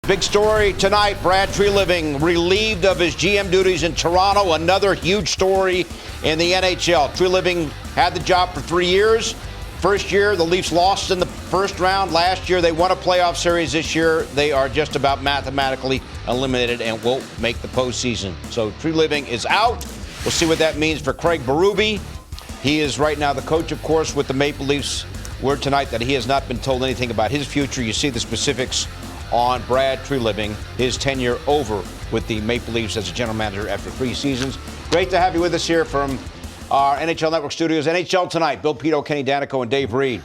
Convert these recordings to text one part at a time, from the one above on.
Big story tonight, Brad Treliving relieved of his GM duties in Toronto. Another huge story in the NHL. Treliving had the job for 3 years. First year, the Leafs lost in the first round. Last year, they won a playoff series. This year, they are just about mathematically eliminated and won't make the postseason. So Treliving is out. We'll see what that means for Craig Berube. He is right now the coach, of course, with the Maple Leafs. Word tonight that he has not been told anything about his future. You see the specifics on Brad Treliving, his tenure over with the Maple Leafs as a general manager after 3 seasons. Great to have you with us here from our NHL Network studios. NHL Tonight, Bill Pito, Kenny Danico, and Dave Reed.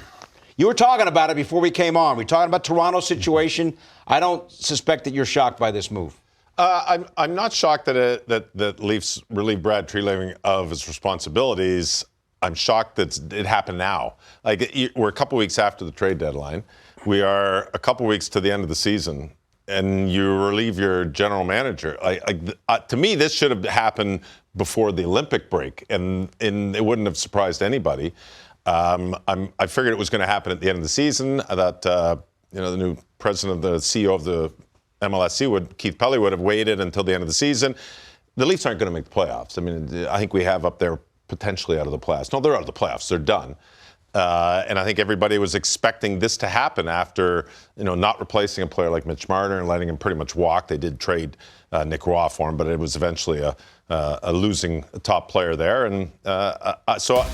You were talking about it before we came on. We're talking about Toronto's situation. I don't suspect that you're shocked by this move. I'm not shocked that Leafs relieved Brad Treliving of his responsibilities. I'm shocked that it happened now. We're a couple weeks after the trade deadline. We are a couple weeks to the end of the season, and you relieve your general manager. To me, this should have happened before the Olympic break, and it wouldn't have surprised anybody. I figured it was going to happen at the end of the season. That the new president, the CEO of the MLSE, Keith Pelley, would have waited until the end of the season. The Leafs aren't going to make the playoffs. I mean, I think we have up there potentially out of the playoffs. No, they're out of the playoffs. They're done. And I think everybody was expecting this to happen after, not replacing a player like Mitch Marner and letting him pretty much walk. They did trade Nick Roy for him, but it was eventually a losing top player there. And so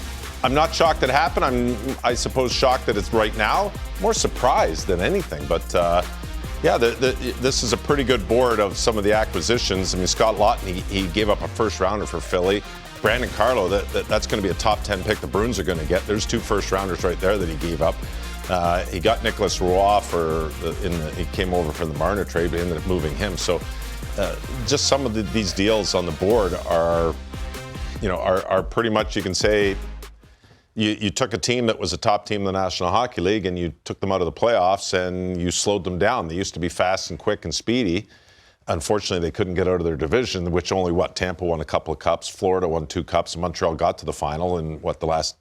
I'm not shocked that it happened. I suppose shocked that it's right now. More surprised than anything. But this is a pretty good board of some of the acquisitions. I mean, Scott Laughton, he gave up a first rounder for Philly. Brandon Carlo, that's going to be a top 10 pick the Bruins are going to get. There's 2 first-rounders right there that he gave up. He got Nicholas Roy he came over from the Marner trade, but ended up moving him. So just some of these deals on the board are pretty much, you can say, you took a team that was a top team in the National Hockey League and you took them out of the playoffs and you slowed them down. They used to be fast and quick and speedy. Unfortunately, they couldn't get out of their division, which only, Tampa won a couple of cups, Florida won 2 cups, and Montreal got to the final in, the last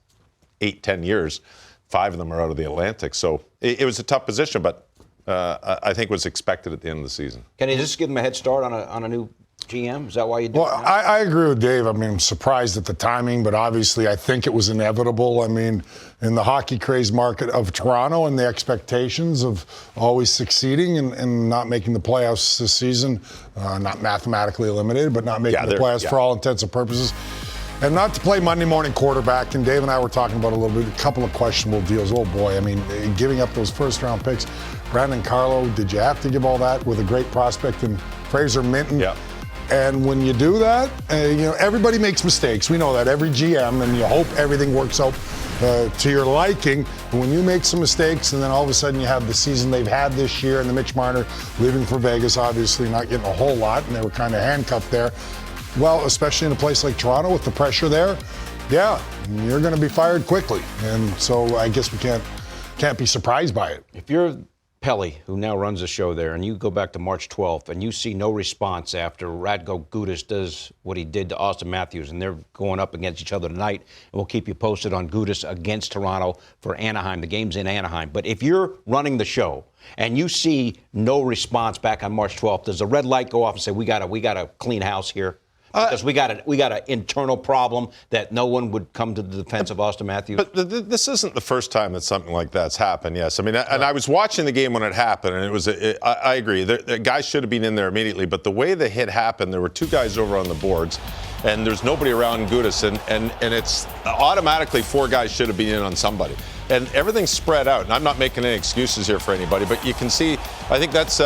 8-10 years. 5 of them are out of the Atlantic. So it was a tough position, but I think it was expected at the end of the season. Can you just give them a head start on a new GM? Is that why you did it? Well, I agree with Dave. I mean, I'm surprised at the timing, but obviously I think it was inevitable. I mean, in the hockey craze market of Toronto and the expectations of always succeeding and not making the playoffs this season, not mathematically eliminated, but not making the playoffs for all intents and purposes. And not to play Monday morning quarterback, and Dave and I were talking about a couple of questionable deals. Oh boy, I mean, giving up those first round picks. Brandon Carlo, did you have to give all that with a great prospect in Fraser Minton? Yeah. And when you do that, everybody makes mistakes. We know that, every GM, and you hope everything works out to your liking. But when you make some mistakes and then all of a sudden you have the season they've had this year and the Mitch Marner leaving for Vegas, obviously not getting a whole lot, and they were kind of handcuffed there. Well, especially in a place like Toronto with the pressure there, you're going to be fired quickly. And so I guess we can't be surprised by it. If you're Pelly, who now runs the show there, and you go back to March 12th and you see no response after Radko Gudas does what he did to Austin Matthews, and they're going up against each other tonight, and we'll keep you posted on Gudas against Toronto for Anaheim. The game's in Anaheim. But if you're running the show and you see no response back on March 12th, does the red light go off and say, we got to clean house here? Because we got an internal problem that no one would come to the defense of Austin Matthews. But this isn't the first time that something like that's happened. Yes, I mean, and I was watching the game when it happened, and it was. I agree. The guys should have been in there immediately, but the way the hit happened, there were 2 guys over on the boards, and there's nobody around Gudas, and it's automatically 4 guys should have been in on somebody, and everything's spread out. And I'm not making any excuses here for anybody, but you can see. I think that's.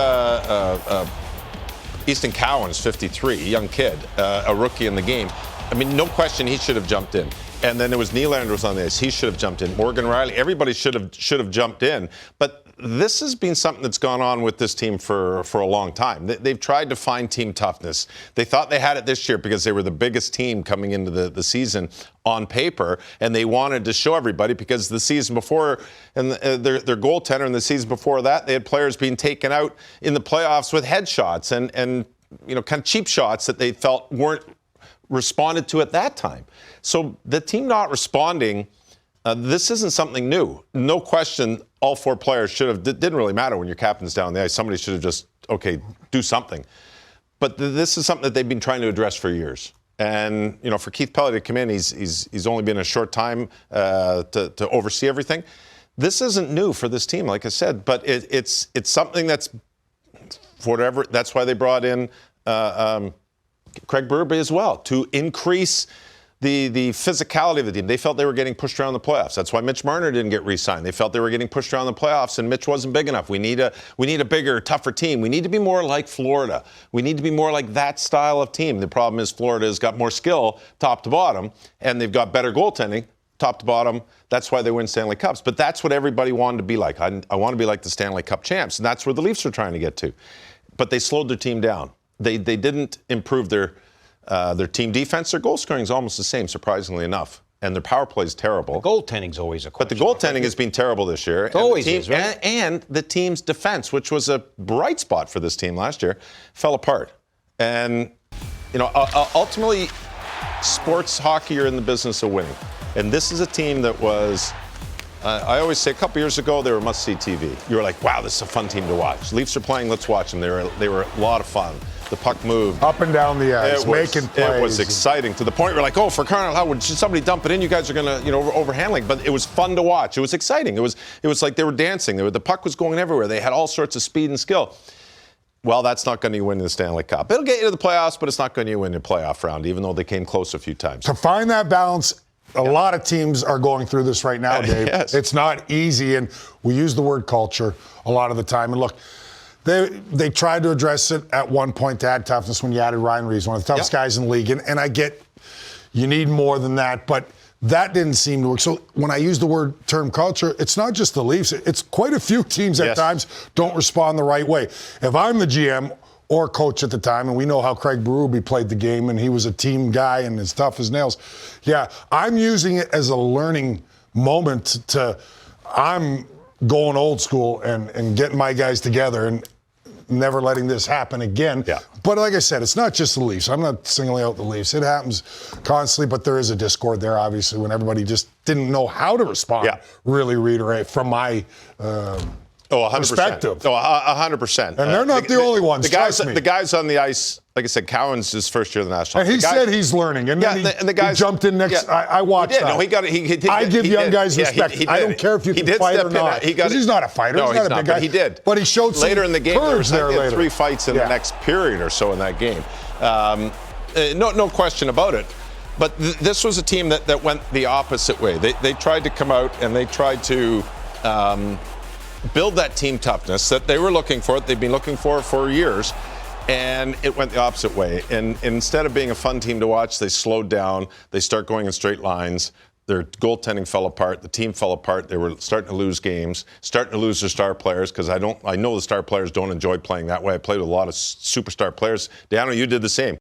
Easton Cowan's 53, a young kid, a rookie in the game. I mean, no question he should have jumped in. And then there was Nylander was on the ice. He should have jumped in. Morgan Rielly, everybody should have jumped in. But this has been something that's gone on with this team for a long time. They've tried to find team toughness. They thought they had it this year because they were the biggest team coming into the season on paper, and they wanted to show everybody because the season before, and their goaltender in the season before that, they had players being taken out in the playoffs with headshots and kind of cheap shots that they felt weren't responded to at that time. So the team not responding, this isn't something new. No question, all 4 players should have, didn't really matter when your captain's down the ice. Somebody should have just okay, do something. But this is something that they've been trying to address for years. And, you know, for Keith Pelley to come in, he's only been a short time to oversee everything. This isn't new for this team, like I said, but it's something that's, for whatever, that's why they brought in Craig Berube as well, to increase the physicality of the team. They felt they were getting pushed around the playoffs. That's why Mitch Marner didn't get re-signed. They felt they were getting pushed around the playoffs, and Mitch wasn't big enough. We need a bigger, tougher team. We need to be more like Florida. We need to be more like that style of team. The problem is Florida has got more skill top to bottom, and they've got better goaltending top to bottom. That's why they win Stanley Cups. But that's what everybody wanted to be like. I want to be like the Stanley Cup champs, and that's where the Leafs are trying to get to. But they slowed their team down. They didn't improve their team defense. Their goal scoring is almost the same, surprisingly enough. And their power play is terrible. The goaltending's always a question. But the goaltending has been terrible this year. It always is, right? And the team's defense, which was a bright spot for this team last year, fell apart. And, you know, ultimately, sports hockey are in the business of winning. And this is a team that was, I always say, a couple years ago, they were must-see TV. You were like, wow, this is a fun team to watch. Leafs are playing, let's watch them. They were a lot of fun. The puck moved. Up and down the ice, making plays. It was exciting to the point where, like, oh, for crying out loud, should somebody dump it in? You guys are going to, you know, overhandling. But it was fun to watch. It was exciting. It was like they were dancing. The puck was going everywhere. They had all sorts of speed and skill. Well, that's not going to win the Stanley Cup. It'll get you to the playoffs, but it's not going to win the playoff round, even though they came close a few times. To find that balance, a lot of teams are going through this right now, Dave. Yes. It's not easy, and we use the word culture a lot of the time. And look, they tried to address it at one point to add toughness when you added Ryan Reeves, one of the toughest guys in the league. And I get you need more than that, but that didn't seem to work. So when I use the term culture, it's not just the Leafs. It's quite a few teams at times don't respond the right way. If I'm the GM or coach at the time, and we know how Craig Berube played the game, and he was a team guy and as tough as nails. Yeah, I'm using it as a learning moment I'm going old school and getting my guys together and never letting this happen again. Yeah. But like I said, it's not just the Leafs. I'm not singling out the Leafs. It happens constantly, but there is a discord there, obviously, when everybody just didn't know how to respond, really, Reed, or from my 100%. perspective. 100%. And they're not the only ones, trust me. The guys on the ice, like I said, Cowan's his first year of the National. And he said he's learning. And then he jumped in next. I watched that. No, he got it. I give young guys respect. I don't care if you can fight or not. Because he's not a fighter. No, he's not a big guy. But he did. But he showed some later in the game. There were 3 fights in the next period or so in that game. No question about it. But this was a team that went the opposite way. They tried to come out and they tried to build that team toughness that they were looking for. They've been looking for years. And it went the opposite way. And instead of being a fun team to watch, they slowed down. They start going in straight lines. Their goaltending fell apart. The team fell apart. They were starting to lose games, starting to lose their star players, because I know the star players don't enjoy playing that way. I played with a lot of superstar players. Deano, you did the same.